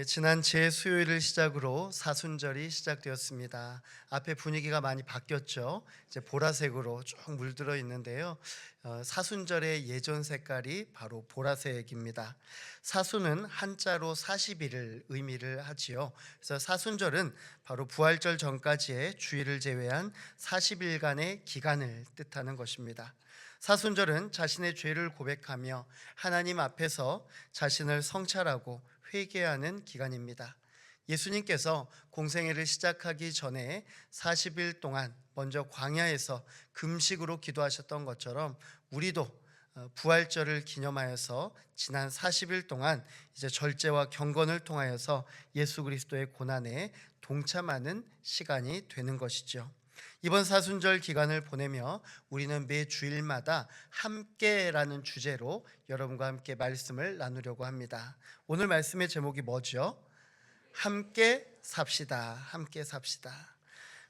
지난 재수요일을 시작으로 사순절이 시작되었습니다. 앞에 분위기가 많이 바뀌었죠. 이제 보라색으로 쭉 물들어 있는데요. 사순절의 예전 색깔이 바로 보라색입니다. 사순은 한자로 40일을 의미를 하지요. 그래서 사순절은 바로 부활절 전까지의 주일을 제외한 40일간의 기간을 뜻하는 것입니다. 사순절은 자신의 죄를 고백하며 하나님 앞에서 자신을 성찰하고 회개하는 기간입니다. 예수님께서 공생애를 시작하기 전에 40일 동안 먼저 광야에서 금식으로 기도하셨던 것처럼 우리도 부활절을 기념하여서 지난 40일 동안 이제 절제와 경건을 통하여서 예수 그리스도의 고난에 동참하는 시간이 되는 것이죠. 이번 사순절 기간을 보내며 우리는 매 주일마다 함께라는 주제로 여러분과 함께 말씀을 나누려고 합니다. 오늘 말씀의 제목이 뭐죠? 함께 삽시다. 함께 삽시다.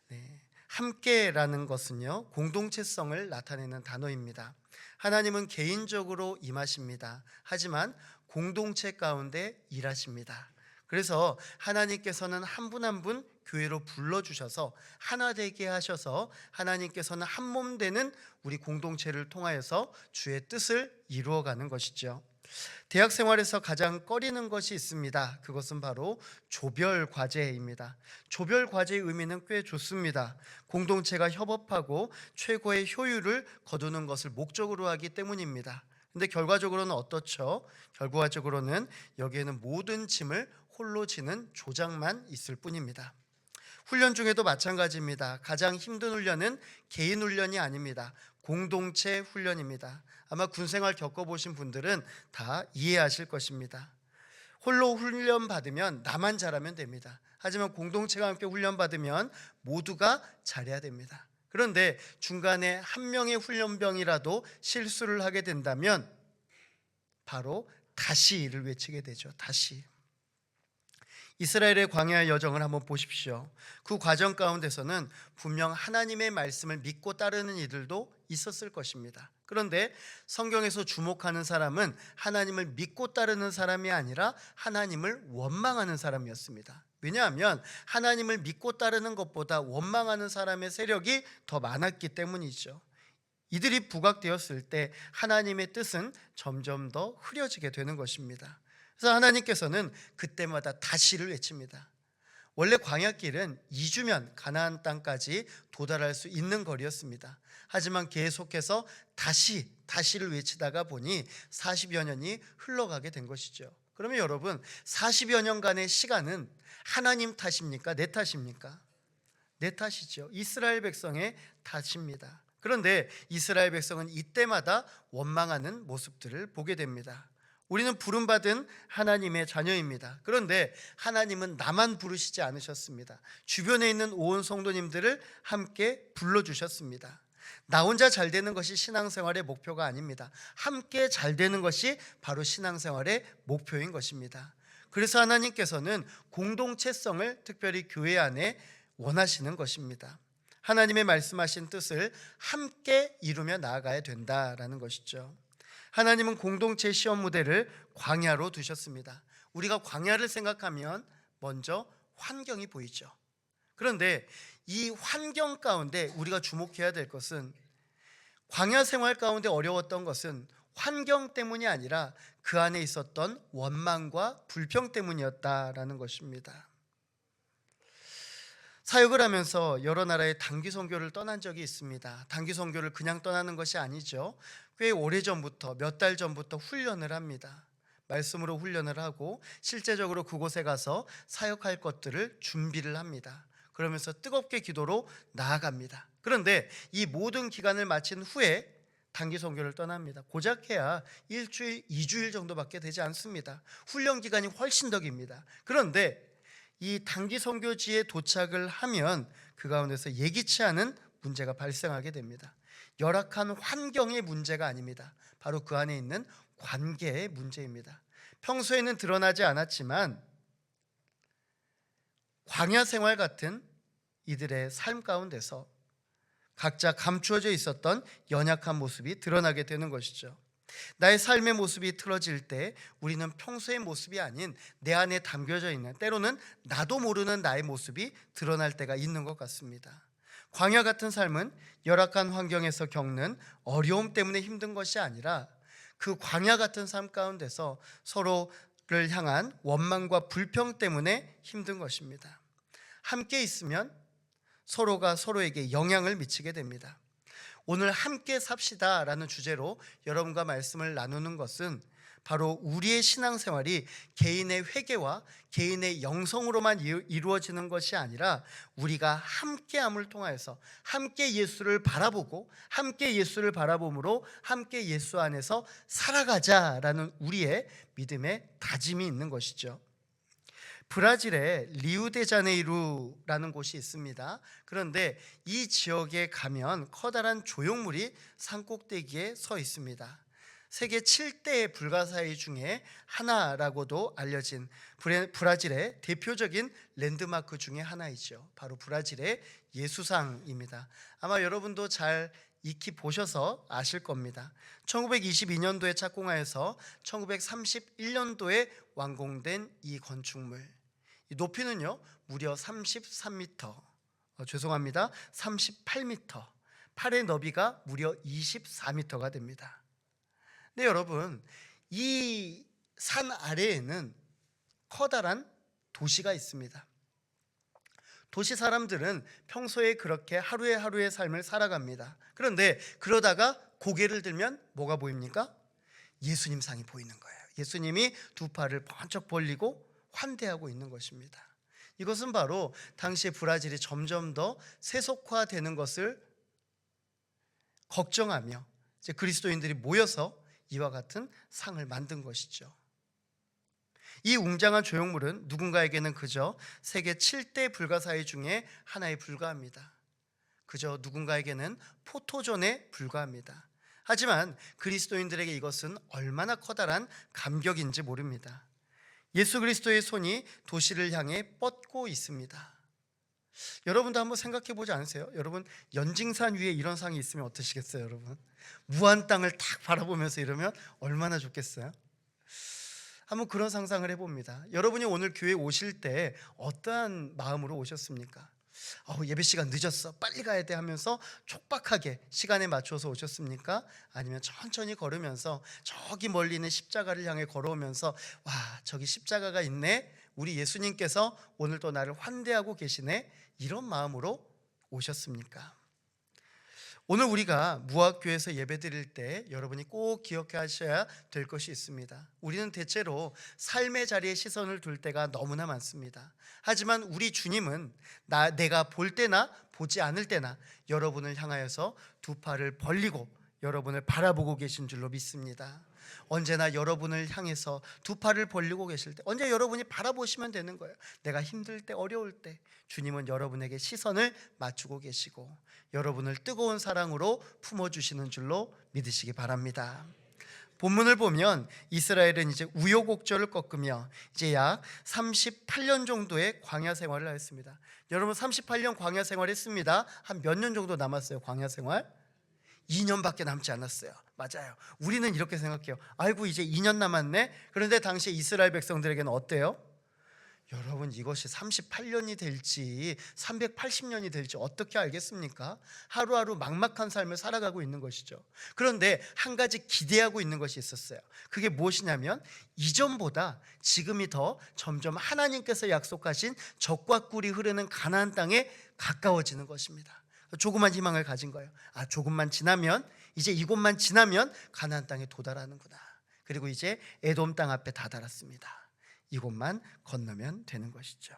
네. 함께라는 것은요, 공동체성을 나타내는 단어입니다. 하나님은 개인적으로 임하십니다. 하지만 공동체 가운데 일하십니다. 그래서 하나님께서는 한 분 한 분 교회로 불러주셔서 하나 되게 하셔서 하나님께서는 한 몸 되는 우리 공동체를 통하여서 주의 뜻을 이루어가는 것이죠. 대학 생활에서 가장 꺼리는 것이 있습니다. 그것은 바로 조별 과제입니다. 조별 과제의 의미는 꽤 좋습니다. 공동체가 협업하고 최고의 효율을 거두는 것을 목적으로 하기 때문입니다. 근데 결과적으로는 어떻죠? 결과적으로는 여기에는 모든 짐을 홀로 지는 조장만 있을 뿐입니다. 훈련 중에도 마찬가지입니다. 가장 힘든 훈련은 개인 훈련이 아닙니다. 공동체 훈련입니다. 아마 군생활 겪어보신 분들은 다 이해하실 것입니다. 홀로 훈련 받으면 나만 잘하면 됩니다. 하지만 공동체가 함께 훈련 받으면 모두가 잘해야 됩니다. 그런데 중간에 한 명의 훈련병이라도 실수를 하게 된다면 바로 다시를 외치게 되죠. 다시. 이스라엘의 광야 여정을 한번 보십시오. 그 과정 가운데서는 분명 하나님의 말씀을 믿고 따르는 이들도 있었을 것입니다. 그런데 성경에서 주목하는 사람은 하나님을 믿고 따르는 사람이 아니라 하나님을 원망하는 사람이었습니다. 왜냐하면 하나님을 믿고 따르는 것보다 원망하는 사람의 세력이 더 많았기 때문이죠. 이들이 부각되었을 때 하나님의 뜻은 점점 더 흐려지게 되는 것입니다. 그래서 하나님께서는 그때마다 다시를 외칩니다. 원래 광야길은 2주면 가나안 땅까지 도달할 수 있는 거리였습니다. 하지만 계속해서 다시를 외치다가 보니 40여 년이 흘러가게 된 것이죠. 그러면 여러분, 40여 년간의 시간은 하나님 탓입니까? 내 탓입니까? 내 탓이죠. 이스라엘 백성의 탓입니다. 그런데 이스라엘 백성은 이때마다 원망하는 모습들을 보게 됩니다. 우리는 부름받은 하나님의 자녀입니다. 그런데 하나님은 나만 부르시지 않으셨습니다. 주변에 있는 온 성도님들을 함께 불러주셨습니다. 나 혼자 잘 되는 것이 신앙생활의 목표가 아닙니다. 함께 잘 되는 것이 바로 신앙생활의 목표인 것입니다. 그래서 하나님께서는 공동체성을 특별히 교회 안에 원하시는 것입니다. 하나님의 말씀하신 뜻을 함께 이루며 나아가야 된다라는 것이죠. 하나님은 공동체 시험 무대를 광야로 두셨습니다. 우리가 광야를 생각하면 먼저 환경이 보이죠. 그런데 이 환경 가운데 우리가 주목해야 될 것은, 광야 생활 가운데 어려웠던 것은 환경 때문이 아니라 그 안에 있었던 원망과 불평 때문이었다라는 것입니다. 사역을 하면서 여러 나라의 단기 선교를 떠난 적이 있습니다. 단기 선교를 그냥 떠나는 것이 아니죠. 꽤 오래전부터, 몇 달 전부터 훈련을 합니다. 말씀으로 훈련을 하고 실제적으로 그곳에 가서 사역할 것들을 준비를 합니다. 그러면서 뜨겁게 기도로 나아갑니다. 그런데 이 모든 기간을 마친 후에 단기 선교를 떠납니다. 고작 해야 일주일, 2주일 정도밖에 되지 않습니다. 훈련 기간이 훨씬 더 깁니다. 그런데 이 단기 선교지에 도착을 하면 그 가운데서 예기치 않은 문제가 발생하게 됩니다. 열악한 환경의 문제가 아닙니다. 바로 그 안에 있는 관계의 문제입니다. 평소에는 드러나지 않았지만 광야 생활 같은 이들의 삶 가운데서 각자 감추어져 있었던 연약한 모습이 드러나게 되는 것이죠. 나의 삶의 모습이 틀어질 때 우리는 평소의 모습이 아닌 내 안에 담겨져 있는, 때로는 나도 모르는 나의 모습이 드러날 때가 있는 것 같습니다. 광야 같은 삶은 열악한 환경에서 겪는 어려움 때문에 힘든 것이 아니라 그 광야 같은 삶 가운데서 서로를 향한 원망과 불평 때문에 힘든 것입니다. 함께 있으면 서로가 서로에게 영향을 미치게 됩니다. 오늘 함께 삽시다 라는 주제로 여러분과 말씀을 나누는 것은 바로 우리의 신앙생활이 개인의 회개와 개인의 영성으로만 이루어지는 것이 아니라 우리가 함께함을 통하여서 함께 예수를 바라보고 함께 예수를 바라봄으로 함께 예수 안에서 살아가자라는 우리의 믿음의 다짐이 있는 것이죠. 브라질에 리우데자네이루라는 곳이 있습니다. 그런데 이 지역에 가면 커다란 조형물이 산꼭대기에 서 있습니다. 세계 7대 불가사의 중에 하나라고도 알려진 브라질의 대표적인 랜드마크 중에 하나이죠. 바로 브라질의 예수상입니다. 아마 여러분도 잘 익히 보셔서 아실 겁니다. 1922년도에 착공하여서 1931년도에 완공된 이 건축물, 이 높이는요 무려 33m, 38m, 팔의 너비가 무려 24m가 됩니다. 네, 여러분, 이 산 아래에는 커다란 도시가 있습니다. 도시 사람들은 평소에 그렇게 하루의 삶을 살아갑니다. 그런데 그러다가 고개를 들면 뭐가 보입니까? 예수님 상이 보이는 거예요. 예수님이 두 팔을 번쩍 벌리고 환대하고 있는 것입니다. 이것은 바로 당시 브라질이 점점 더 세속화되는 것을 걱정하며 이제 그리스도인들이 모여서 이와 같은 상을 만든 것이죠. 이 웅장한 조형물은 누군가에게는 그저 세계 7대 불가사의 중에 하나에 불과합니다. 그저 누군가에게는 포토존에 불과합니다. 하지만 그리스도인들에게 이것은 얼마나 커다란 감격인지 모릅니다. 예수 그리스도의 손이 도시를 향해 뻗고 있습니다. 여러분도 한번 생각해 보지 않으세요? 여러분, 연징산 위에 이런 상이 있으면 어떠시겠어요? 여러분, 무한 땅을 딱 바라보면서 이러면 얼마나 좋겠어요? 한번 그런 상상을 해봅니다. 여러분이 오늘 교회 오실 때 어떠한 마음으로 오셨습니까? 예배 시간 늦었어, 빨리 가야 돼 하면서 촉박하게 시간에 맞춰서 오셨습니까? 아니면 천천히 걸으면서 저기 멀리 있는 십자가를 향해 걸어오면서 와, 저기 십자가가 있네, 우리 예수님께서 오늘 또 나를 환대하고 계시네, 이런 마음으로 오셨습니까? 오늘 우리가 무학교에서 예배드릴 때 여러분이 꼭 기억하셔야 될 것이 있습니다. 우리는 대체로 삶의 자리에 시선을 둘 때가 너무나 많습니다. 하지만 우리 주님은 내가 볼 때나 보지 않을 때나 여러분을 향하여서 두 팔을 벌리고 여러분을 바라보고 계신 줄로 믿습니다. 언제나 여러분을 향해서 두 팔을 벌리고 계실 때, 언제 여러분이 바라보시면 되는 거예요. 내가 힘들 때, 어려울 때 주님은 여러분에게 시선을 맞추고 계시고 여러분을 뜨거운 사랑으로 품어주시는 줄로 믿으시기 바랍니다. 본문을 보면 이스라엘은 이제 우여곡절을 꺾으며 이제 약 38년 정도의 광야 생활을 했습니다. 여러분, 38년 광야 생활했습니다. 한 몇 년 정도 남았어요? 광야 생활 2년밖에 남지 않았어요. 맞아요. 우리는 이렇게 생각해요. 아이고, 이제 2년 남았네. 그런데 당시 이스라엘 백성들에게는 어때요? 여러분, 이것이 38년이 될지 380년이 될지 어떻게 알겠습니까? 하루하루 막막한 삶을 살아가고 있는 것이죠. 그런데 한 가지 기대하고 있는 것이 있었어요. 그게 무엇이냐면 이전보다 지금이 더 점점 하나님께서 약속하신 젖과 꿀이 흐르는 가나안 땅에 가까워지는 것입니다. 조그만 희망을 가진 거예요. 조금만 지나면, 이제 이곳만 지나면 가나안 땅에 도달하는구나. 그리고 이제 에돔 땅 앞에 다다랐습니다. 이곳만 건너면 되는 것이죠.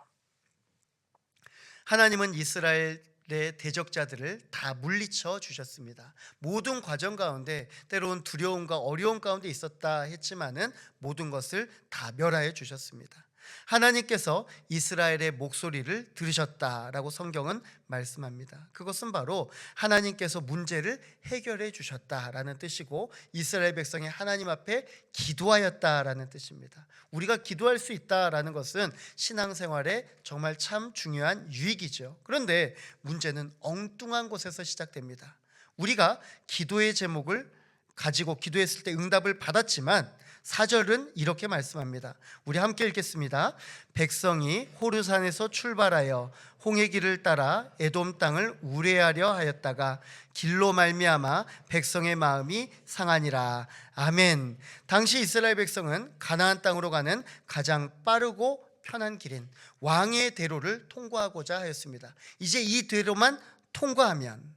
하나님은 이스라엘의 대적자들을 다 물리쳐 주셨습니다. 모든 과정 가운데 때로는 두려움과 어려움 가운데 있었다 했지만은 모든 것을 다 멸하여 주셨습니다. 하나님께서 이스라엘의 목소리를 들으셨다라고 성경은 말씀합니다. 그것은 바로 하나님께서 문제를 해결해 주셨다라는 뜻이고 이스라엘 백성이 하나님 앞에 기도하였다라는 뜻입니다. 우리가 기도할 수 있다라는 것은 신앙생활에 정말 참 중요한 유익이죠. 그런데 문제는 엉뚱한 곳에서 시작됩니다. 우리가 기도의 제목을 가지고 기도했을 때 응답을 받았지만 4절은 이렇게 말씀합니다. 우리 함께 읽겠습니다. 백성이 호르산에서 출발하여 홍해 길을 따라 에돔 땅을 우레하려 하였다가 길로 말미암아 백성의 마음이 상하니라. 아멘. 당시 이스라엘 백성은 가나안 땅으로 가는 가장 빠르고 편한 길인 왕의 대로를 통과하고자 하였습니다. 이제 이 대로만 통과하면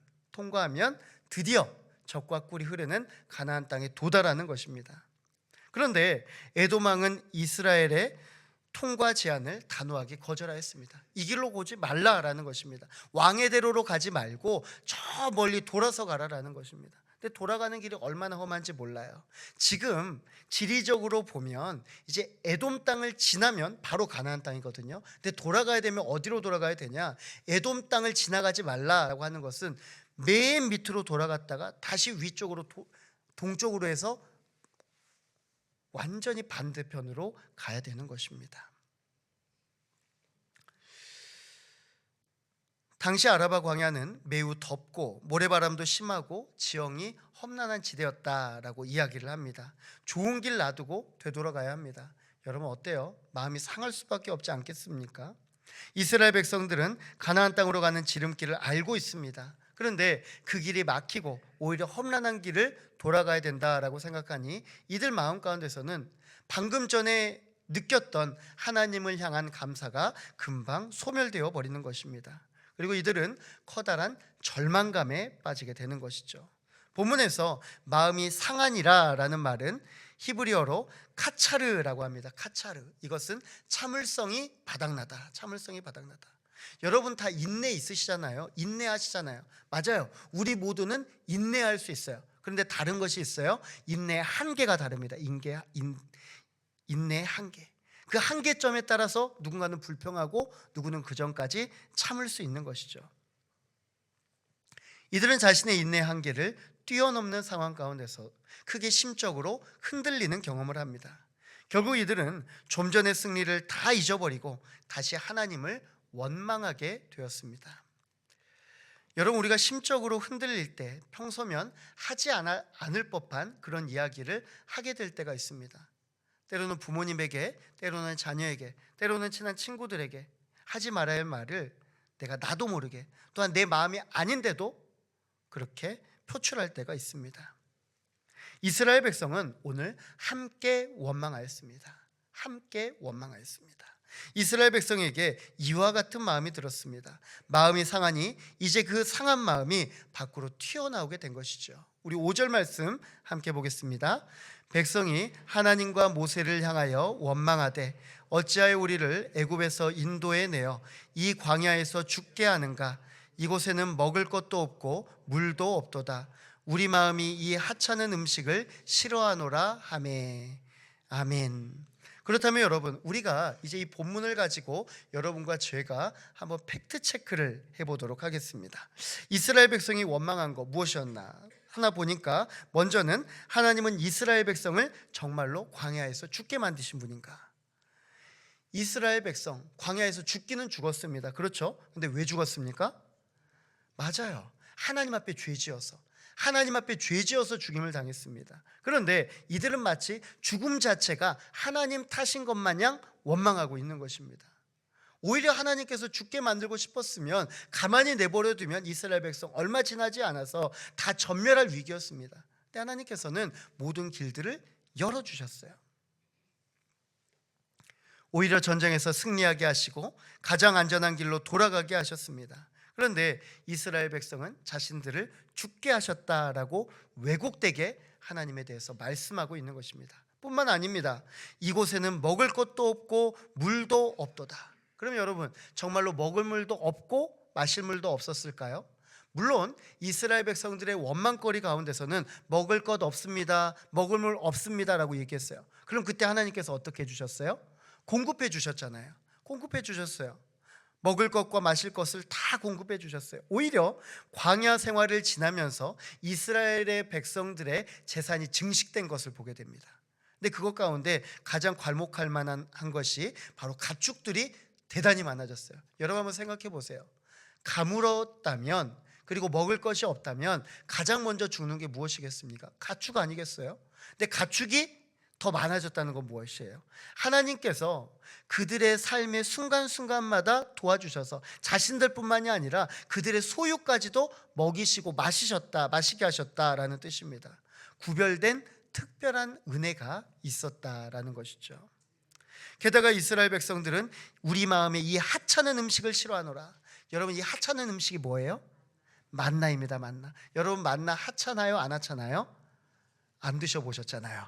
드디어 젖과 꿀이 흐르는 가나안 땅에 도달하는 것입니다. 그런데 에돔 왕은 이스라엘의 통과 제안을 단호하게 거절하였습니다. 이 길로 오지 말라라는 것입니다. 왕의 대로로 가지 말고 저 멀리 돌아서 가라라는 것입니다. 근데 돌아가는 길이 얼마나 험한지 몰라요. 지금 지리적으로 보면 이제 에돔 땅을 지나면 바로 가나안 땅이거든요. 근데 돌아가야 되면 어디로 돌아가야 되냐? 에돔 땅을 지나가지 말라라고 하는 것은 맨 밑으로 돌아갔다가 다시 위쪽으로 동쪽으로 해서 완전히 반대편으로 가야 되는 것입니다. 당시 아라바 광야는 매우 덥고 모래바람도 심하고 지형이 험난한 지대였다라고 이야기를 합니다. 좋은 길 놔두고 되돌아가야 합니다. 여러분 어때요? 마음이 상할 수밖에 없지 않겠습니까? 이스라엘 백성들은 가나안 땅으로 가는 지름길을 알고 있습니다. 그런데 그 길이 막히고 오히려 험난한 길을 돌아가야 된다라고 생각하니 이들 마음 가운데서는 방금 전에 느꼈던 하나님을 향한 감사가 금방 소멸되어 버리는 것입니다. 그리고 이들은 커다란 절망감에 빠지게 되는 것이죠. 본문에서 마음이 상하니라라는 말은 히브리어로 카차르라고 합니다. 카차르. 이것은 참을성이 바닥나다. 참을성이 바닥나다. 여러분 다 인내 있으시잖아요. 인내하시잖아요. 맞아요. 우리 모두는 인내할 수 있어요. 그런데 다른 것이 있어요. 인내의 한계가 다릅니다. 인내의 한계. 그 한계점에 따라서 누군가는 불평하고 누구는 그 전까지 참을 수 있는 것이죠. 이들은 자신의 인내의 한계를 뛰어넘는 상황 가운데서 크게 심적으로 흔들리는 경험을 합니다. 결국 이들은 좀 전의 승리를 다 잊어버리고 다시 하나님을 원망하게 되었습니다. 여러분 우리가 심적으로 흔들릴 때 평소면 하지 않을 법한 그런 이야기를 하게 될 때가 있습니다. 때로는 부모님에게, 때로는 자녀에게, 때로는 친한 친구들에게 하지 말아야 할 말을 내가 나도 모르게 또한 내 마음이 아닌데도 그렇게 표출할 때가 있습니다. 이스라엘 백성은 오늘 함께 원망하였습니다. 함께 원망하였습니다. 이스라엘 백성에게 이와 같은 마음이 들었습니다. 마음이 상하니 이제 그 상한 마음이 밖으로 튀어나오게 된 것이죠. 우리 5절 말씀 함께 보겠습니다. 백성이 하나님과 모세를 향하여 원망하되 어찌하여 우리를 애굽에서 인도해 내어 이 광야에서 죽게 하는가? 이곳에는 먹을 것도 없고 물도 없도다. 우리 마음이 이 하찮은 음식을 싫어하노라 하매. 아멘. 그렇다면 여러분 우리가 이제 이 본문을 가지고 여러분과 제가 한번 팩트 체크를 해보도록 하겠습니다. 이스라엘 백성이 원망한 거 무엇이었나 하나 보니까 먼저는 하나님은 이스라엘 백성을 정말로 광야에서 죽게 만드신 분인가? 이스라엘 백성 광야에서 죽기는 죽었습니다. 그렇죠? 근데 왜 죽었습니까? 맞아요. 하나님 앞에 죄지어서 죽임을 당했습니다. 그런데 이들은 마치 죽음 자체가 하나님 탓인 것 마냥 원망하고 있는 것입니다. 오히려 하나님께서 죽게 만들고 싶었으면 가만히 내버려 두면 이스라엘 백성 얼마 지나지 않아서 다 전멸할 위기였습니다. 근데 하나님께서는 모든 길들을 열어주셨어요. 오히려 전쟁에서 승리하게 하시고 가장 안전한 길로 돌아가게 하셨습니다. 그런데 이스라엘 백성은 자신들을 죽게 하셨다라고 왜곡되게 하나님에 대해서 말씀하고 있는 것입니다. 뿐만 아닙니다. 이곳에는 먹을 것도 없고 물도 없도다. 그럼 여러분 정말로 먹을 물도 없고 마실 물도 없었을까요? 물론 이스라엘 백성들의 원망거리 가운데서는 먹을 것 없습니다, 먹을 물 없습니다라고 얘기했어요. 그럼 그때 하나님께서 어떻게 해주셨어요? 공급해 주셨잖아요. 공급해 주셨어요. 먹을 것과 마실 것을 다 공급해 주셨어요. 오히려 광야 생활을 지나면서 이스라엘의 백성들의 재산이 증식된 것을 보게 됩니다. 근데 그것 가운데 가장 괄목할 만한 것이 바로 가축들이 대단히 많아졌어요. 여러분 한번 생각해 보세요. 가물었다면 그리고 먹을 것이 없다면 가장 먼저 죽는 게 무엇이겠습니까? 가축 아니겠어요? 근데 가축이 더 많아졌다는 건 무엇이에요? 하나님께서 그들의 삶의 순간순간마다 도와주셔서 자신들뿐만이 아니라 그들의 소유까지도 먹이시고 마시게 하셨다라는 뜻입니다. 구별된 특별한 은혜가 있었다라는 것이죠. 게다가 이스라엘 백성들은 우리 마음에 이 하찮은 음식을 싫어하노라. 여러분, 이 하찮은 음식이 뭐예요? 만나입니다. 만나. 여러분, 만나 하찮아요? 안 하찮아요? 안 드셔보셨잖아요.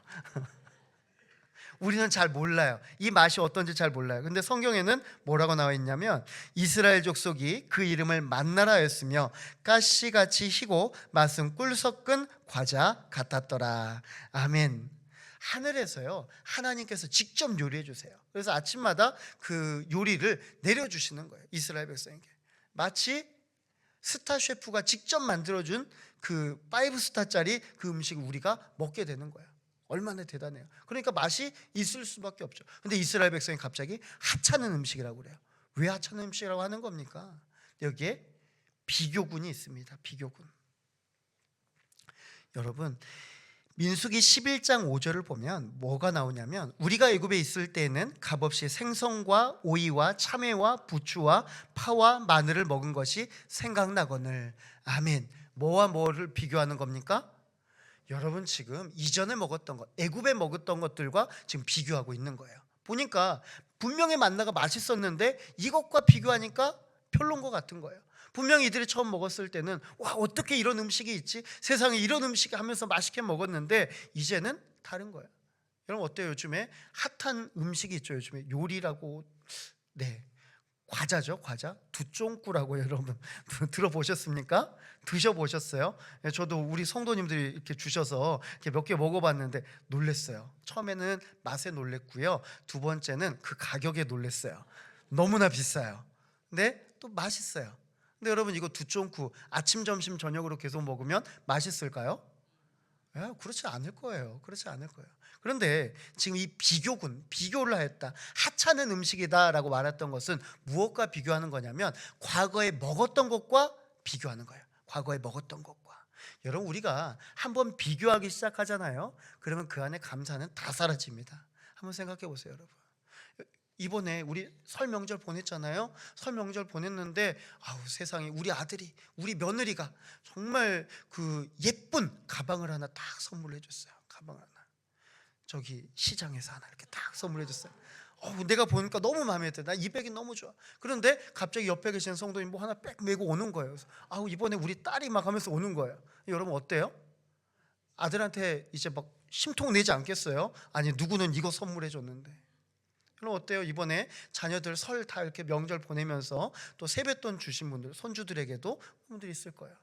우리는 잘 몰라요. 이 맛이 어떤지 잘 몰라요. 근데 성경에는 뭐라고 나와 있냐면 이스라엘 족속이 그 이름을 만나라 하였으며 가시같이 희고 맛은 꿀 섞은 과자 같았더라. 아멘. 하늘에서요, 하나님께서 직접 요리해 주세요. 그래서 아침마다 그 요리를 내려주시는 거예요, 이스라엘 백성에게. 마치 스타 셰프가 직접 만들어준 그 5스타짜리 그 음식을 우리가 먹게 되는 거예요. 얼마나 대단해요. 그러니까 맛이 있을 수밖에 없죠. 근데 이스라엘 백성이 갑자기 하찮은 음식이라고 그래요. 왜 하찮은 음식이라고 하는 겁니까? 여기에 비교군이 있습니다. 비교군. 여러분, 민수기 11장 5절을 보면 뭐가 나오냐면 우리가 애굽에 있을 때에는 값없이 생선과 오이와 참외와 부추와 파와 마늘을 먹은 것이 생각나거늘. 아멘. 뭐와 뭐를 비교하는 겁니까? 여러분, 지금 이전에 먹었던 것, 애굽에 먹었던 것들과 지금 비교하고 있는 거예요. 보니까 분명히 만나가 맛있었는데 이것과 비교하니까 별론 것 같은 거예요. 분명히 이들이 처음 먹었을 때는 와, 어떻게 이런 음식이 있지? 세상에 이런 음식이 하면서 맛있게 먹었는데 이제는 다른 거예요. 여러분, 어때요? 요즘에 핫한 음식이 있죠. 요즘에 요리라고, 네, 과자죠. 과자. 두쫑꾸라고 여러분 들어보셨습니까? 드셔보셨어요? 저도 우리 성도님들이 이렇게 주셔서 이렇게 몇 개 먹어봤는데 놀랬어요. 처음에는 맛에 놀랬고요. 두 번째는 그 가격에 놀랬어요. 너무나 비싸요. 근데 또 맛있어요. 근데 여러분, 이거 두쫑꾸 아침, 점심, 저녁으로 계속 먹으면 맛있을까요? 그렇지 않을 거예요. 그렇지 않을 거예요. 그런데 지금 이 비교를 하였다, 하찮은 음식이다라고 말했던 것은 무엇과 비교하는 거냐면 과거에 먹었던 것과 비교하는 거예요. 과거에 먹었던 것과. 여러분, 우리가 한번 비교하기 시작하잖아요. 그러면 그 안에 감사는 다 사라집니다. 한번 생각해 보세요, 여러분. 이번에 우리 설 명절 보냈잖아요. 설 명절 보냈는데 세상에, 우리 아들이, 우리 며느리가 정말 그 예쁜 가방을 하나 딱 선물해 줬어요. 가방 하나. 저기 시장에서 하나 이렇게 딱 선물해 줬어요. 내가 보니까 너무 마음에 들어. 나 이 백이 너무 좋아. 그런데 갑자기 옆에 계시는 성도님 뭐 하나 백 메고 오는 거예요. 그래서 이번에 우리 딸이 막 하면서 오는 거예요. 여러분, 어때요? 아들한테 이제 막 심통 내지 않겠어요? 아니, 누구는 이거 선물해 줬는데. 그럼 어때요? 이번에 자녀들 설 다 이렇게 명절 보내면서 또 세뱃돈 주신 분들, 손주들에게도 분들이 있을 거예요.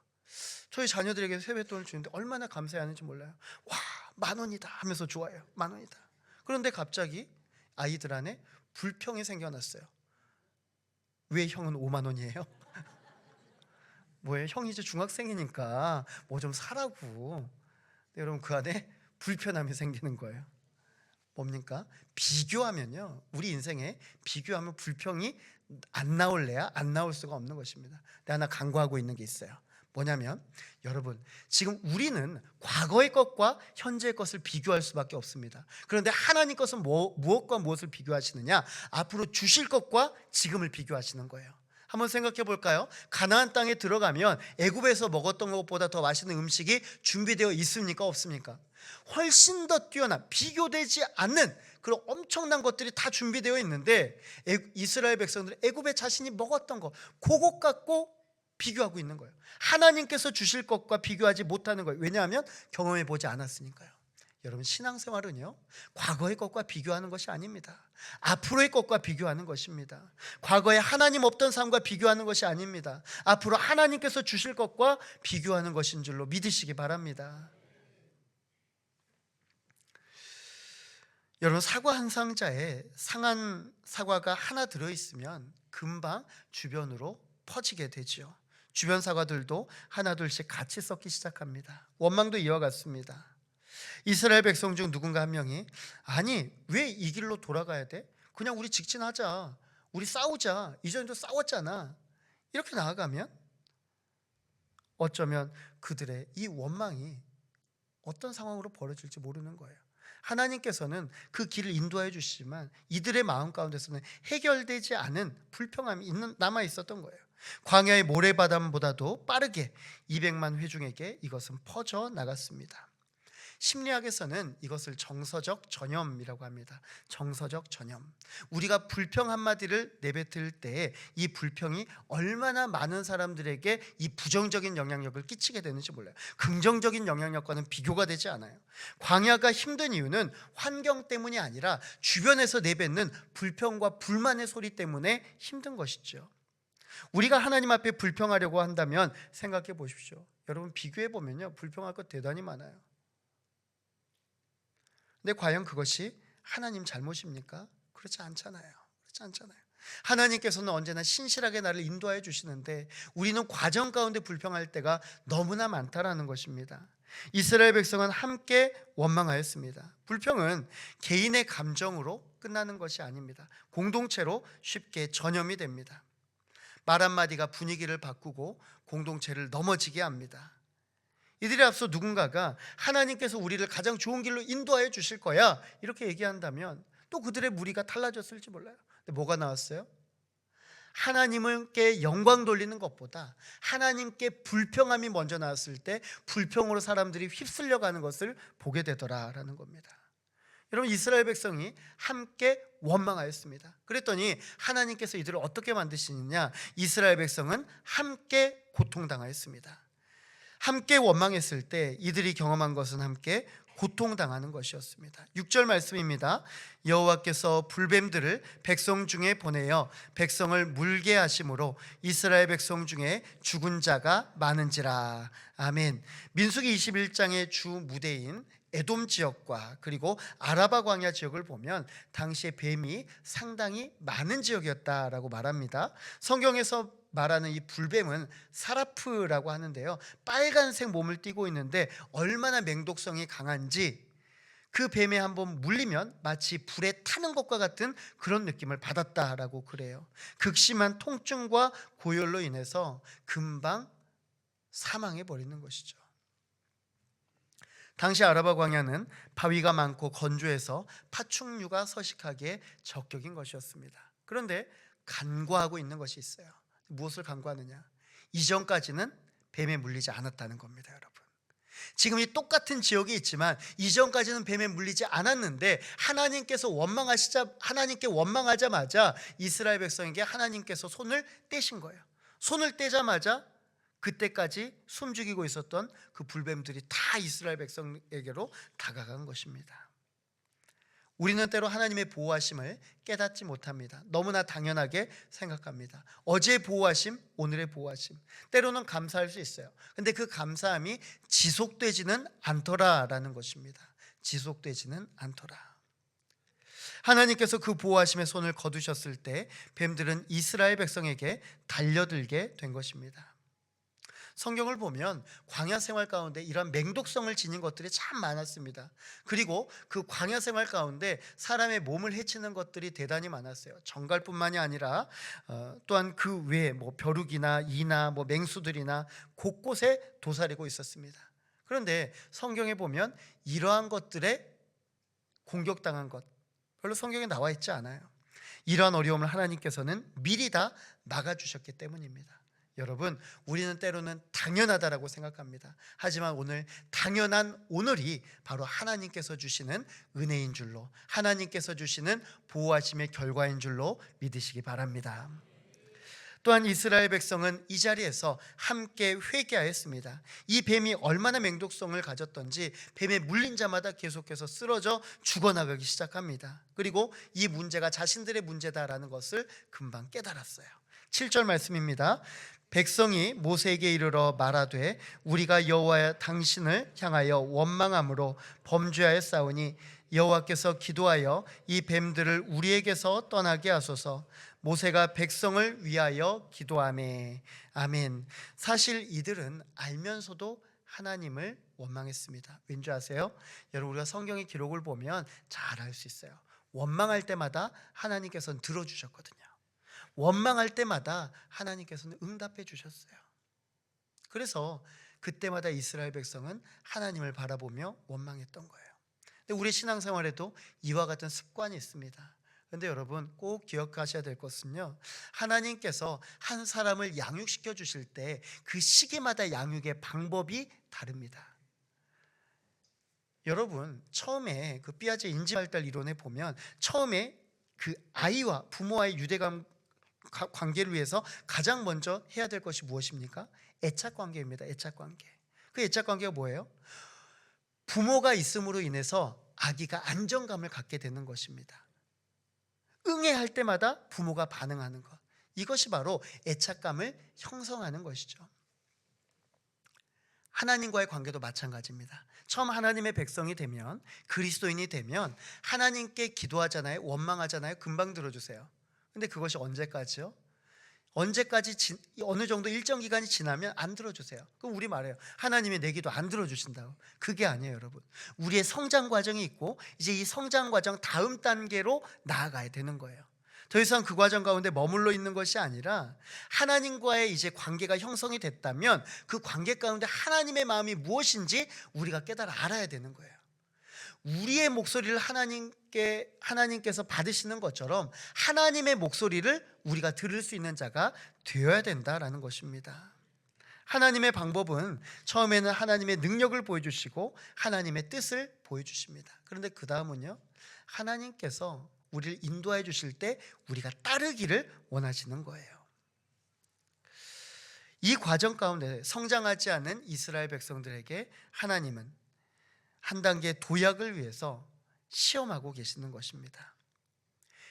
저희 자녀들에게 세뱃돈을 주는데 얼마나 감사해하는지 몰라요. 와, 10,000원이다 하면서 좋아해요. 10,000원이다. 그런데 갑자기 아이들 안에 불평이 생겨났어요. 왜 형은 50,000원이에요? 뭐예요? 형이 이제 중학생이니까 뭐 좀 사라고. 여러분, 그 안에 불편함이 생기는 거예요. 뭡니까? 비교하면요, 우리 인생에 비교하면 불평이 안 나올래야 안 나올 수가 없는 것입니다. 근데 하나 간구하고 있는 게 있어요. 뭐냐면, 여러분, 지금 우리는 과거의 것과 현재의 것을 비교할 수밖에 없습니다. 그런데 하나님 것은 무엇과 무엇을 비교하시느냐? 앞으로 주실 것과 지금을 비교하시는 거예요. 한번 생각해 볼까요? 가나안 땅에 들어가면 애굽에서 먹었던 것보다 더 맛있는 음식이 준비되어 있습니까? 없습니까? 훨씬 더 뛰어난, 비교되지 않는 그런 엄청난 것들이 다 준비되어 있는데 이스라엘 백성들은 애굽에 자신이 먹었던 것, 그것 갖고 비교하고 있는 거예요. 하나님께서 주실 것과 비교하지 못하는 거예요. 왜냐하면 경험해 보지 않았으니까요. 여러분, 신앙생활은요, 과거의 것과 비교하는 것이 아닙니다. 앞으로의 것과 비교하는 것입니다. 과거에 하나님 없던 삶과 비교하는 것이 아닙니다. 앞으로 하나님께서 주실 것과 비교하는 것인 줄로 믿으시기 바랍니다. 여러분, 사과 한 상자에 상한 사과가 하나 들어있으면 금방 주변으로 퍼지게 되죠. 주변 사과들도 하나둘씩 같이 썩기 시작합니다. 원망도 이와 같습니다. 이스라엘 백성 중 누군가 한 명이 아니, 왜 이 길로 돌아가야 돼? 그냥 우리 직진하자. 우리 싸우자. 이전에도 싸웠잖아. 이렇게 나아가면 어쩌면 그들의 이 원망이 어떤 상황으로 벌어질지 모르는 거예요. 하나님께서는 그 길을 인도해 주시지만 이들의 마음 가운데서는 해결되지 않은 불평함이 남아 있었던 거예요. 광야의 모래바람보다도 빠르게 200만 회중에게 이것은 퍼져 나갔습니다. 심리학에서는 이것을 정서적 전염이라고 합니다. 정서적 전염. 우리가 불평 한마디를 내뱉을 때 이 불평이 얼마나 많은 사람들에게 이 부정적인 영향력을 끼치게 되는지 몰라요. 긍정적인 영향력과는 비교가 되지 않아요. 광야가 힘든 이유는 환경 때문이 아니라 주변에서 내뱉는 불평과 불만의 소리 때문에 힘든 것이죠. 우리가 하나님 앞에 불평하려고 한다면 생각해 보십시오. 여러분, 비교해 보면요, 불평할 것 대단히 많아요. 근데 과연 그것이 하나님 잘못입니까? 그렇지 않잖아요. 그렇지 않잖아요. 하나님께서는 언제나 신실하게 나를 인도하여 주시는데 우리는 과정 가운데 불평할 때가 너무나 많다라는 것입니다. 이스라엘 백성은 함께 원망하였습니다. 불평은 개인의 감정으로 끝나는 것이 아닙니다. 공동체로 쉽게 전염이 됩니다. 말 한마디가 분위기를 바꾸고 공동체를 넘어지게 합니다. 이들이 앞서 누군가가 하나님께서 우리를 가장 좋은 길로 인도하여 주실 거야 이렇게 얘기한다면 또 그들의 무리가 달라졌을지 몰라요. 근데 뭐가 나왔어요? 하나님께 영광 돌리는 것보다 하나님께 불평함이 먼저 나왔을 때 불평으로 사람들이 휩쓸려 가는 것을 보게 되더라라는 겁니다. 여러분, 이스라엘 백성이 함께 원망하였습니다. 그랬더니 하나님께서 이들을 어떻게 만드시느냐? 이스라엘 백성은 함께 고통당하였습니다. 함께 원망했을 때 이들이 경험한 것은 함께 고통당하는 것이었습니다. 6절 말씀입니다. 여호와께서 불뱀들을 백성 중에 보내어 백성을 물게 하심으로 이스라엘 백성 중에 죽은 자가 많은지라. 아멘. 민수기 21장의 주 무대인 에돔 지역과 그리고 아라바 광야 지역을 보면 당시에 뱀이 상당히 많은 지역이었다라고 말합니다. 성경에서 말하는 이 불뱀은 사라프라고 하는데요, 빨간색 몸을 띠고 있는데 얼마나 맹독성이 강한지 그 뱀에 한번 물리면 마치 불에 타는 것과 같은 그런 느낌을 받았다라고 그래요. 극심한 통증과 고열로 인해서 금방 사망해 버리는 것이죠. 당시 아라바 광야는 바위가 많고 건조해서 파충류가 서식하기에 적격인 것이었습니다. 그런데 간과하고 있는 것이 있어요. 무엇을 간과하느냐? 이전까지는 뱀에 물리지 않았다는 겁니다, 여러분. 지금 이 똑같은 지역이 있지만 이전까지는 뱀에 물리지 않았는데 하나님께 원망하자마자 이스라엘 백성에게 하나님께서 손을 떼신 거예요. 손을 떼자마자 그때까지 숨죽이고 있었던 그 불뱀들이 다 이스라엘 백성에게로 다가간 것입니다. 우리는 때로 하나님의 보호하심을 깨닫지 못합니다. 너무나 당연하게 생각합니다. 어제의 보호하심, 오늘의 보호하심, 때로는 감사할 수 있어요. 근데 그 감사함이 지속되지는 않더라라는 것입니다. 지속되지는 않더라. 하나님께서 그 보호하심의 손을 거두셨을 때 뱀들은 이스라엘 백성에게 달려들게 된 것입니다. 성경을 보면 광야 생활 가운데 이런 맹독성을 지닌 것들이 참 많았습니다. 그리고 그 광야 생활 가운데 사람의 몸을 해치는 것들이 대단히 많았어요. 정갈뿐만이 아니라 또한 그 외에 벼룩이나 이나 맹수들이나 곳곳에 도사리고 있었습니다. 그런데 성경에 보면 이러한 것들에 공격당한 것 별로 성경에 나와 있지 않아요. 이러한 어려움을 하나님께서는 미리 다 막아주셨기 때문입니다. 여러분, 우리는 때로는 당연하다라고 생각합니다. 하지만 오늘 당연한 오늘이 바로 하나님께서 주시는 은혜인 줄로, 하나님께서 주시는 보호하심의 결과인 줄로 믿으시기 바랍니다. 또한 이스라엘 백성은 이 자리에서 함께 회개하였습니다. 이 뱀이 얼마나 맹독성을 가졌던지 뱀에 물린 자마다 계속해서 쓰러져 죽어나가기 시작합니다. 그리고 이 문제가 자신들의 문제다라는 것을 금방 깨달았어요. 7절 말씀입니다. 백성이 모세에게 이르러 말하되 우리가 여호와 당신을 향하여 원망함으로 범죄하였사오니 여호와께서 기도하여 이 뱀들을 우리에게서 떠나게 하소서. 모세가 백성을 위하여 기도하매. 아멘. 사실 이들은 알면서도 하나님을 원망했습니다. 왠지 아세요? 여러분, 우리가 성경의 기록을 보면 잘 알 수 있어요. 원망할 때마다 하나님께서는 들어주셨거든요. 원망할 때마다 하나님께서는 응답해 주셨어요. 그래서 그때마다 이스라엘 백성은 하나님을 바라보며 원망했던 거예요. 근데 우리 신앙생활에도 이와 같은 습관이 있습니다. 근데 여러분 꼭 기억하셔야 될 것은요, 하나님께서 한 사람을 양육시켜 주실 때 그 시기마다 양육의 방법이 다릅니다. 여러분 처음에 그 삐아제 인지발달 이론에 보면 처음에 그 아이와 부모와의 유대감 관계를 위해서 가장 먼저 해야 될 것이 무엇입니까? 애착 관계입니다. 애착 관계. 그 애착 관계가 뭐예요? 부모가 있음으로 인해서 아기가 안정감을 갖게 되는 것입니다. 응애할 때마다 부모가 반응하는 것, 이것이 바로 애착감을 형성하는 것이죠. 하나님과의 관계도 마찬가지입니다. 처음 하나님의 백성이 되면, 그리스도인이 되면 하나님께 기도하잖아요. 원망하잖아요. 금방 들어주세요. 근데 그것이 언제까지요? 언제까지 어느 정도 일정 기간이 지나면 안 들어주세요. 그럼 우리 말해요, 하나님이 내 기도 안 들어주신다고. 그게 아니에요, 여러분. 우리의 성장 과정이 있고 이제 이 성장 과정 다음 단계로 나아가야 되는 거예요. 더 이상 그 과정 가운데 머물러 있는 것이 아니라 하나님과의 이제 관계가 형성이 됐다면 그 관계 가운데 하나님의 마음이 무엇인지 우리가 깨달아 알아야 되는 거예요. 우리의 목소리를 하나님께서 받으시는 것처럼 하나님의 목소리를 우리가 들을 수 있는 자가 되어야 된다라는 것입니다. 하나님의 방법은 처음에는 하나님의 능력을 보여주시고 하나님의 뜻을 보여주십니다. 그런데 그 다음은요, 하나님께서 우리를 인도해 주실 때 우리가 따르기를 원하시는 거예요. 이 과정 가운데 성장하지 않은 이스라엘 백성들에게 하나님은 한 단계 도약을 위해서 시험하고 계시는 것입니다.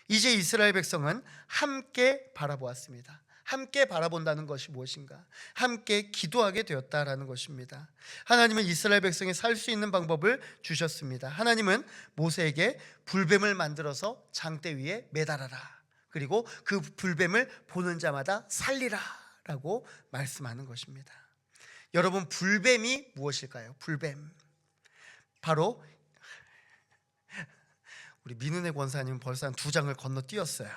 이제 이스라엘 백성은 함께 바라보았습니다. 함께 바라본다는 것이 무엇인가? 함께 기도하게 되었다라는 것입니다. 하나님은 이스라엘 백성이 살 수 있는 방법을 주셨습니다. 하나님은 모세에게 불뱀을 만들어서 장대 위에 매달아라. 그리고 그 불뱀을 보는 자마다 살리라 라고 말씀하는 것입니다. 여러분, 불뱀이 무엇일까요? 불뱀. 바로 우리 민은혜 권사님은 벌써 한 2장을 건너뛰었어요.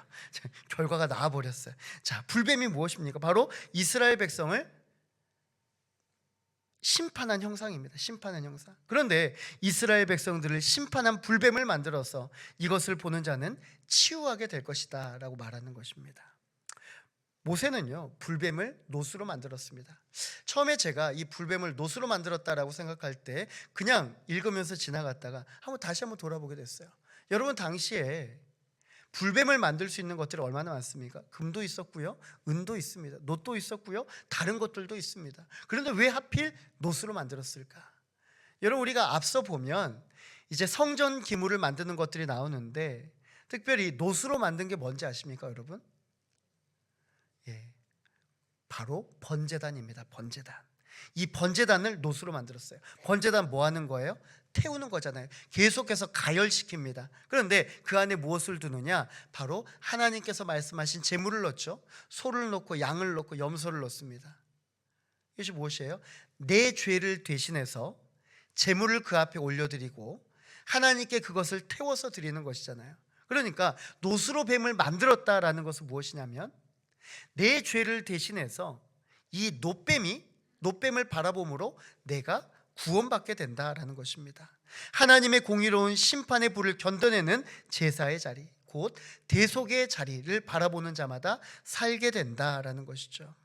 결과가 나와버렸어요. 자, 불뱀이 무엇입니까? 바로 이스라엘 백성을 심판한 형상입니다. 심판한 형상. 그런데 이스라엘 백성들을 심판한 불뱀을 만들어서 이것을 보는 자는 치유하게 될 것이다 라고 말하는 것입니다. 모세는요, 불뱀을 노수로 만들었습니다. 처음에 제가 이 불뱀을 노수로 만들었다라고 생각할 때 그냥 읽으면서 지나갔다가 다시 한번 돌아보게 됐어요. 여러분, 당시에 불뱀을 만들 수 있는 것들이 얼마나 많습니까? 금도 있었고요, 은도 있습니다, 놋도 있었고요, 다른 것들도 있습니다. 그런데 왜 하필 노수로 만들었을까? 여러분, 우리가 앞서 보면 이제 성전 기물을 만드는 것들이 나오는데 특별히 노수로 만든 게 뭔지 아십니까, 여러분? 바로 번제단입니다. 번제단. 이 번제단을 노수로 만들었어요. 번제단 뭐 하는 거예요? 태우는 거잖아요. 계속해서 가열시킵니다. 그런데 그 안에 무엇을 두느냐? 바로 하나님께서 말씀하신 제물을 넣죠. 소를 넣고 양을 넣고 염소를 넣습니다. 이것이 무엇이에요? 내 죄를 대신해서 제물을 그 앞에 올려드리고 하나님께 그것을 태워서 드리는 것이잖아요. 그러니까 노수로 뱀을 만들었다라는 것은 무엇이냐면 내 죄를 대신해서 이 노뱀을 바라봄으로 내가 구원받게 된다라는 것입니다. 하나님의 공의로운 심판의 불을 견뎌내는 제사의 자리, 곧 대속의 자리를 바라보는 자마다 살게 된다라는 것이죠.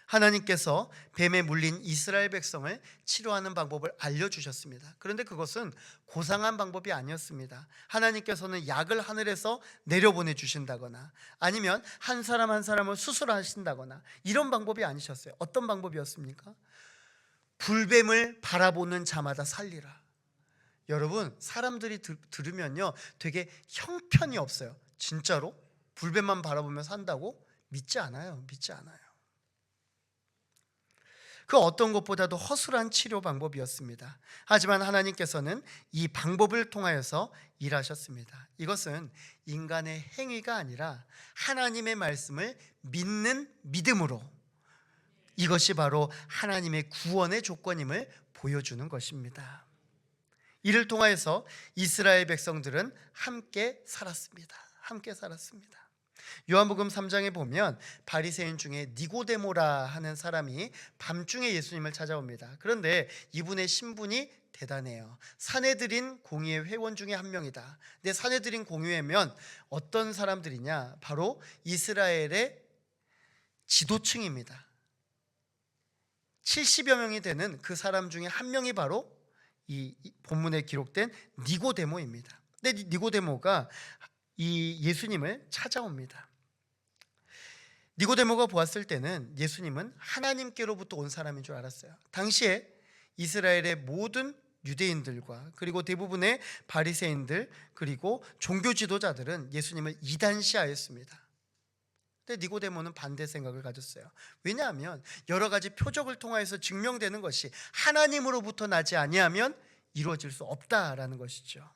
하나님께서 뱀에 물린 이스라엘 백성을 치료하는 방법을 알려주셨습니다. 그런데 그것은 고상한 방법이 아니었습니다. 하나님께서는 약을 하늘에서 내려보내 주신다거나 아니면 한 사람 한 사람을 수술하신다거나 이런 방법이 아니셨어요. 어떤 방법이었습니까? 불뱀을 바라보는 자마다 살리라. 여러분, 사람들이 들으면요 되게 형편이 없어요. 진짜로? 불뱀만 바라보며 산다고? 믿지 않아요. 그 어떤 것보다도 허술한 치료 방법이었습니다. 하지만 하나님께서는 이 방법을 통하여서 일하셨습니다. 이것은 인간의 행위가 아니라 하나님의 말씀을 믿는 믿음으로, 이것이 바로 하나님의 구원의 조건임을 보여주는 것입니다. 이를 통하여서 이스라엘 백성들은 함께 살았습니다. 요한복음 3장에 보면 바리새인 중에 니고데모라 하는 사람이 밤중에 예수님을 찾아옵니다. 그런데 이분의 신분이 대단해요. 사내들인 공의회 회원 중에 한 명이다. 근데 사내들인 공의회면 어떤 사람들이냐? 바로 이스라엘의 지도층입니다. 70여 명이 되는 그 사람 중에 한 명이 바로 이 본문에 기록된 니고데모입니다. 근데 니고데모가 이 예수님을 찾아옵니다. 니고데모가 보았을 때는 예수님은 하나님께로부터 온 사람인 줄 알았어요. 당시에 이스라엘의 모든 유대인들과 그리고 대부분의 바리새인들 그리고 종교 지도자들은 예수님을 이단시하였습니다. 근데 니고데모는 반대 생각을 가졌어요. 왜냐하면 여러 가지 표적을 통하여서 증명되는 것이 하나님으로부터 나지 아니하면 이루어질 수 없다라는 것이죠.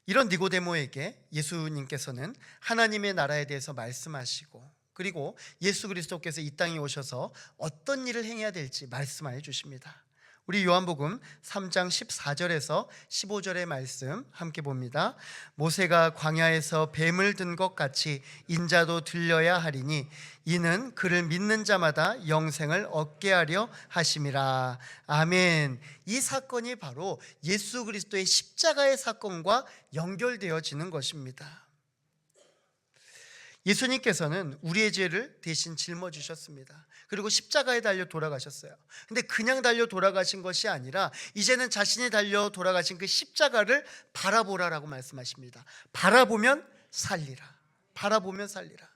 이런 니고데모에게 예수님께서는 하나님의 나라에 대해서 말씀하시고 그리고 예수 그리스도께서 이 땅에 오셔서 어떤 일을 행해야 될지 말씀하여 주십니다. 우리 요한복음 3장 14절에서 15절의 말씀 함께 봅니다. 모세가 광야에서 뱀을 든 것 같이 인자도 들려야 하리니 이는 그를 믿는 자마다 영생을 얻게 하려 하심이라. 아멘. 이 사건이 바로 예수 그리스도의 십자가의 사건과 연결되어지는 것입니다. 예수님께서는 우리의 죄를 대신 짊어지셨습니다. 그리고 십자가에 달려 돌아가셨어요. 근데 그냥 달려 돌아가신 것이 아니라 이제는 자신이 달려 돌아가신 그 십자가를 바라보라라고 말씀하십니다. 바라보면 살리라. 바라보면 살리라.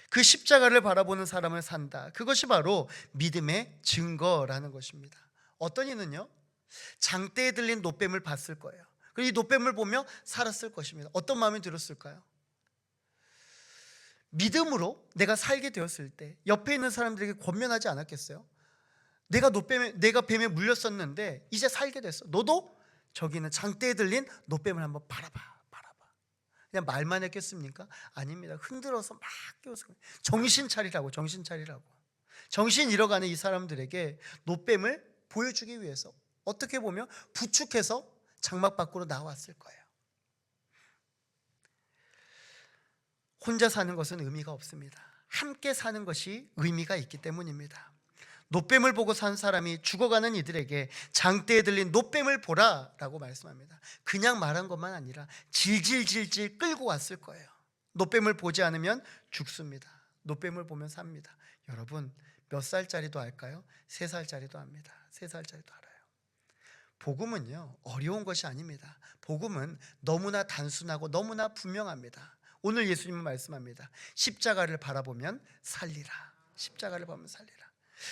그 십자가를 바라보는 사람은 산다. 그것이 바로 믿음의 증거라는 것입니다. 어떤 이는요, 장대에 들린 놋뱀을 봤을 거예요. 그리고 이 놋뱀을 보며 살았을 것입니다. 어떤 마음이 들었을까요? 믿음으로 내가 살게 되었을 때 옆에 있는 사람들에게 권면하지 않았겠어요? 내가 뱀에 물렸었는데 이제 살게 됐어. 너도 저기 있는 장대에 들린 놋뱀을 한번 바라봐. 그냥 말만 했겠습니까? 아닙니다. 흔들어서 막 깨워서 정신 차리라고. 정신 잃어가는 이 사람들에게 놋뱀을 보여주기 위해서 어떻게 보면 부축해서 장막 밖으로 나왔을 거예요. 혼자 사는 것은 의미가 없습니다. 함께 사는 것이 의미가 있기 때문입니다. 놋뱀을 보고 산 사람이 죽어가는 이들에게 장대에 들린 놋뱀을 보라라고 말씀합니다. 그냥 말한 것만 아니라 질질질질 끌고 왔을 거예요. 놋뱀을 보지 않으면 죽습니다. 놋뱀을 보면 삽니다. 여러분, 몇 살짜리도 알까요? 3살짜리도 압니다. 3살짜리도 알아요. 복음은요, 어려운 것이 아닙니다. 복음은 너무나 단순하고 너무나 분명합니다. 오늘 예수님은 말씀합니다. 십자가를 바라보면 살리라. 십자가를 보면 살리라.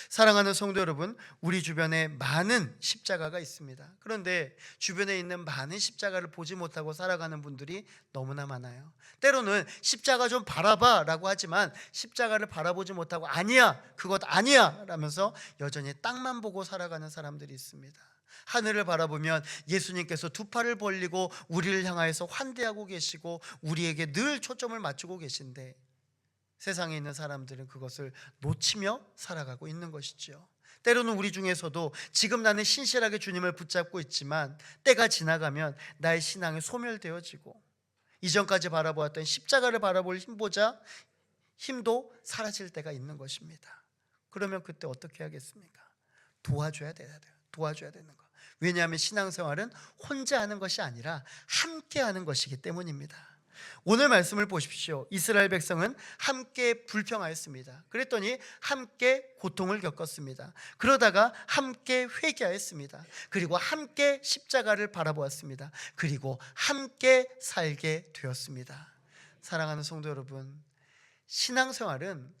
사랑하는 성도 여러분, 우리 주변에 많은 십자가가 있습니다. 그런데 주변에 있는 많은 십자가를 보지 못하고 살아가는 분들이 너무나 많아요. 때로는 십자가 좀 바라봐 라고 하지만 십자가를 바라보지 못하고 아니야, 그것 아니야 라면서 여전히 땅만 보고 살아가는 사람들이 있습니다. 하늘을 바라보면 예수님께서 두 팔을 벌리고 우리를 향하여서 환대하고 계시고 우리에게 늘 초점을 맞추고 계신데 세상에 있는 사람들은 그것을 놓치며 살아가고 있는 것이죠. 때로는 우리 중에서도 지금 나는 신실하게 주님을 붙잡고 있지만 때가 지나가면 나의 신앙이 소멸되어지고 이전까지 바라보았던 십자가를 바라볼 힘도 사라질 때가 있는 것입니다. 그러면 그때 어떻게 하겠습니까? 도와줘야 되는 거. 왜냐하면 신앙생활은 혼자 하는 것이 아니라 함께 하는 것이기 때문입니다. 오늘 말씀을 보십시오. 이스라엘 백성은 함께 불평하였습니다. 그랬더니 함께 고통을 겪었습니다. 그러다가 함께 회개하였습니다. 그리고 함께 십자가를 바라보았습니다. 그리고 함께 살게 되었습니다. 사랑하는 성도 여러분, 신앙생활은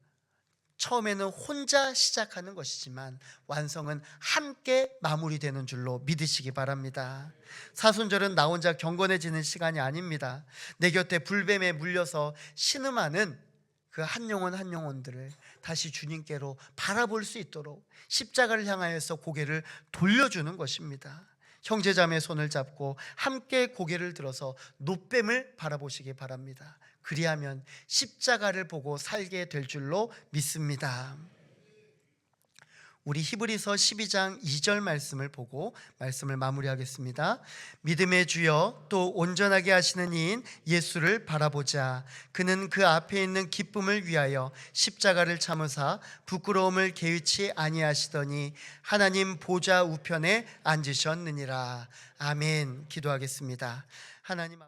처음에는 혼자 시작하는 것이지만 완성은 함께 마무리되는 줄로 믿으시기 바랍니다. 사순절은 나 혼자 경건해지는 시간이 아닙니다. 내 곁에 불뱀에 물려서 신음하는 그 한 영혼들을 다시 주님께로 바라볼 수 있도록 십자가를 향하여서 고개를 돌려주는 것입니다. 형제자매 손을 잡고 함께 고개를 들어서 놋뱀을 바라보시기 바랍니다. 그리하면 십자가를 보고 살게 될 줄로 믿습니다. 우리 히브리서 12장 2절 말씀을 보고 말씀을 마무리하겠습니다. 믿음의 주여 또 온전하게 하시는 이인 예수를 바라보자. 그는 그 앞에 있는 기쁨을 위하여 십자가를 참으사 부끄러움을 개의치 아니하시더니 하나님 보좌 우편에 앉으셨느니라. 아멘. 기도하겠습니다. 하나님